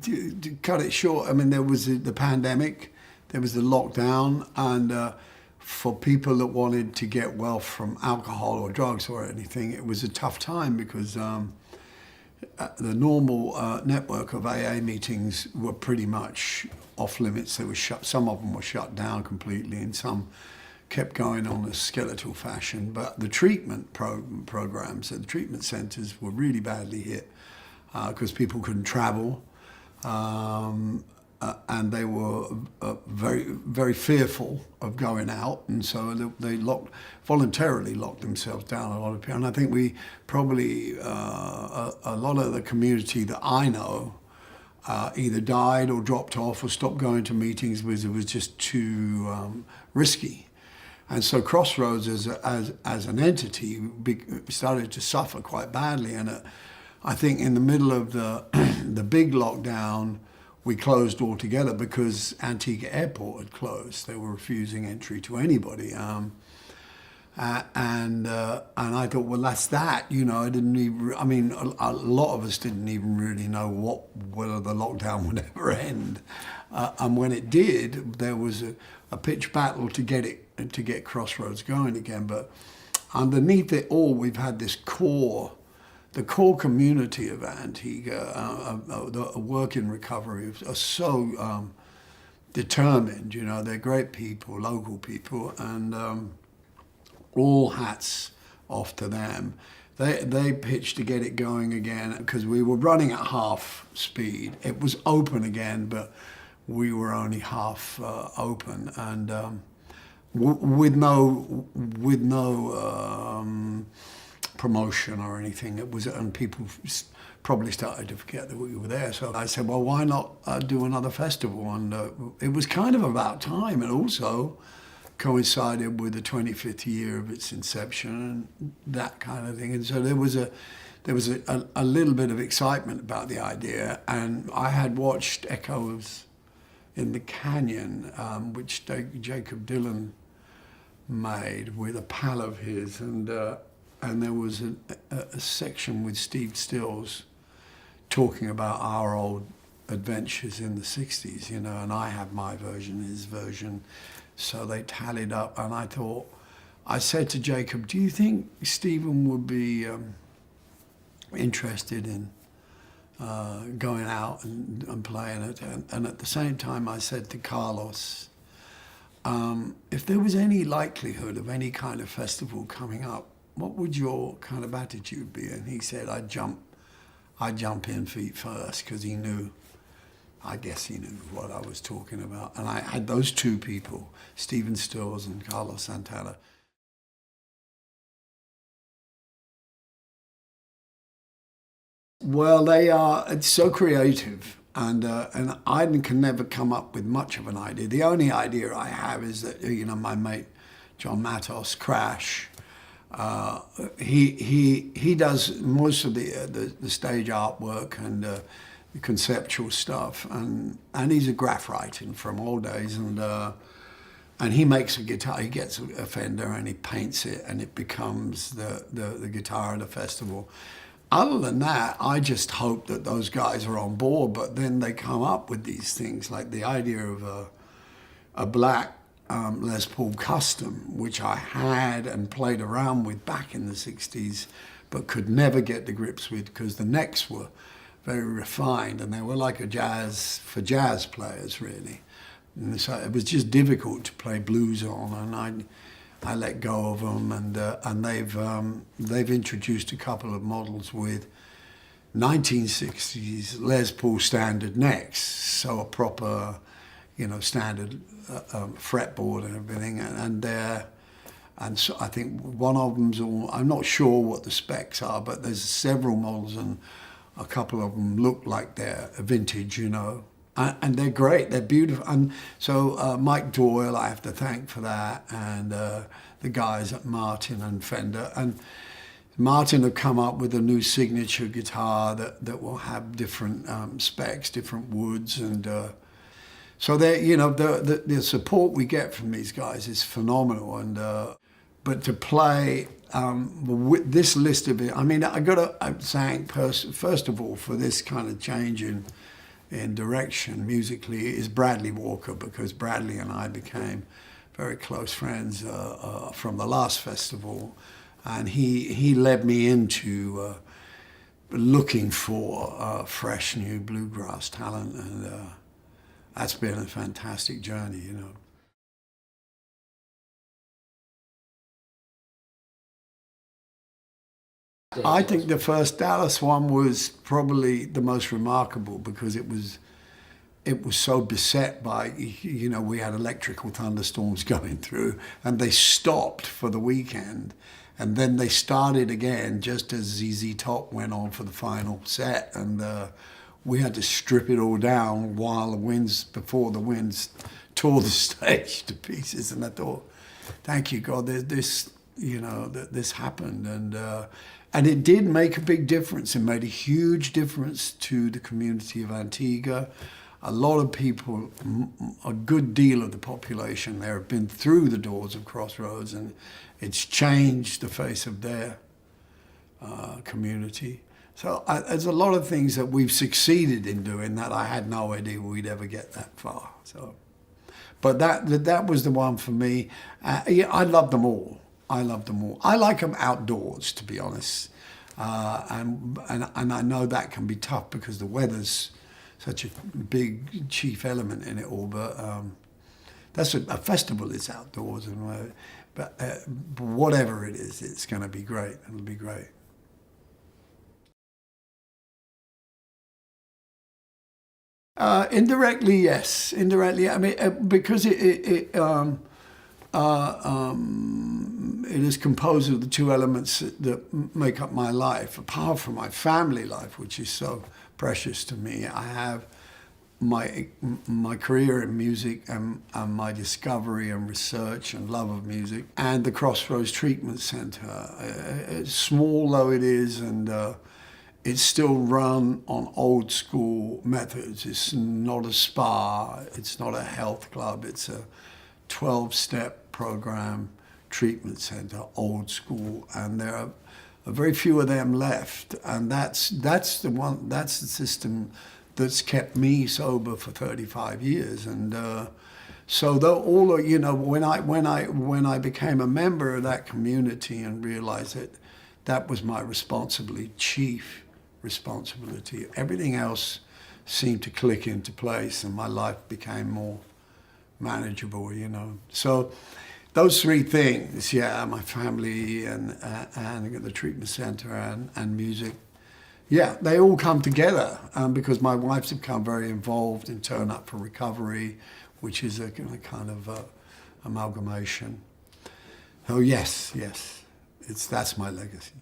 To cut it short, I mean, there was the pandemic, there was the lockdown, and for people that wanted to get well from alcohol or drugs or anything, it was a tough time because the normal network of AA meetings were pretty much off limits. They were shut. Some of them were shut down completely, and some kept going on a skeletal fashion. But the treatment programs at the treatment centres were really badly hit because people couldn't travel, and they were very, very fearful of going out, and so they voluntarily locked themselves down. A lot of people, and I think we probably a lot of the community that I know either died or dropped off or stopped going to meetings because it was just too risky. And so Crossroads as an entity started to suffer quite badly. And I think in the middle of the big lockdown, we closed altogether because Antigua Airport had closed. They were refusing entry to anybody. And I thought, well, that's that. You know, a lot of us didn't even really know whether the lockdown would ever end. And when it did, there was a pitched battle to get Crossroads going again. But underneath it all, we've had the core community of Antigua, the work in recovery, are so determined. You know, they're great people, local people, and all hats off to them. They pitched to get it going again because we were running at half speed. It was open again, but we were only half open, and with no promotion or anything. It was, and people probably started to forget that we were there. So I said, well, why not do another festival? And it was kind of about time. It also coincided with the 25th year of its inception and that kind of thing. And so there was a little bit of excitement about the idea. And I had watched Echoes in the Canyon, which Jacob Dylan made with a pal of his, and there was a section with Steve Stills talking about our old adventures in the 60s, you know, and I had my version, his version, so they tallied up, and I said to Jacob, do you think Stephen would be interested in going out and playing it? And at the same time I said to Carlos, if there was any likelihood of any kind of festival coming up, what would your kind of attitude be? And he said, I'd jump in feet first, because I guess he knew what I was talking about. And I had those two people, Stephen Stills and Carlos Santana. Well, it's so creative, and I can never come up with much of an idea. The only idea I have is that, you know, my mate John Matos, Crash, he does most of the stage artwork and the conceptual stuff, and he's a graph writer from old days, and he makes a guitar. He gets a Fender and he paints it, and it becomes the guitar at a festival. Other than that, I just hope that those guys are on board, but then they come up with these things, like the idea of a black Les Paul Custom, which I had and played around with back in the 60s, but could never get to grips with because the necks were very refined and they were like a jazz players, really. And so it was just difficult to play blues on, and I let go of them, and they've introduced a couple of models with 1960s Les Paul standard necks, so a proper, you know, standard fretboard and everything, and so I think one of them's I'm not sure what the specs are, but there's several models, and a couple of them look like they're vintage, you know. And they're great, they're beautiful. And so Mike Doyle, I have to thank for that, and the guys at Martin and Fender. And Martin have come up with a new signature guitar that will have different specs, different woods, and so they, you know, the support we get from these guys is phenomenal. And but to play with this list of it, I mean, I got to thank first of all for this kind of change in direction musically is Bradley Walker, because Bradley and I became very close friends from the last festival, and he led me into looking for fresh new bluegrass talent, and that's been a fantastic journey, you know. I think the first Dallas one was probably the most remarkable because it was so beset by, you know, we had electrical thunderstorms going through, and they stopped for the weekend, and then they started again just as ZZ Top went on for the final set, and we had to strip it all down before the winds tore the stage to pieces. And I thought, thank you God, this, you know, that this happened, and it did make a big difference. It made a huge difference to the community of Antigua. A lot of people, a good deal of the population there have been through the doors of Crossroads, and it's changed the face of their community. So there's a lot of things that we've succeeded in doing that I had no idea we'd ever get that far. So, but that was the one for me. Yeah, I love them all. I love them all. I like them outdoors, to be honest, and I know that can be tough because the weather's such a big chief element in it all. But that's a festival is outdoors, and but whatever it is, it's going to be great. It'll be great. Indirectly, yes. Indirectly, I mean, because it is composed of the two elements that make up my life. Apart from my family life, which is so precious to me, I have my career in music and my discovery and research and love of music, and the Crossroads Treatment Center. Small though it is, and it's still run on old school methods. It's not a spa, it's not a health club, it's a 12-step program treatment center, old school, and there are very few of them left, and that's the system that's kept me sober for 35 years. And so though all of, you know, when I became a member of that community and realized that was my chief responsibility, everything else seemed to click into place, and my life became more manageable, you know. So those three things, yeah, my family and the treatment center and music, yeah, they all come together because my wife's become very involved in Turn Up for Recovery, which is a kind of amalgamation. Oh yes, that's my legacy.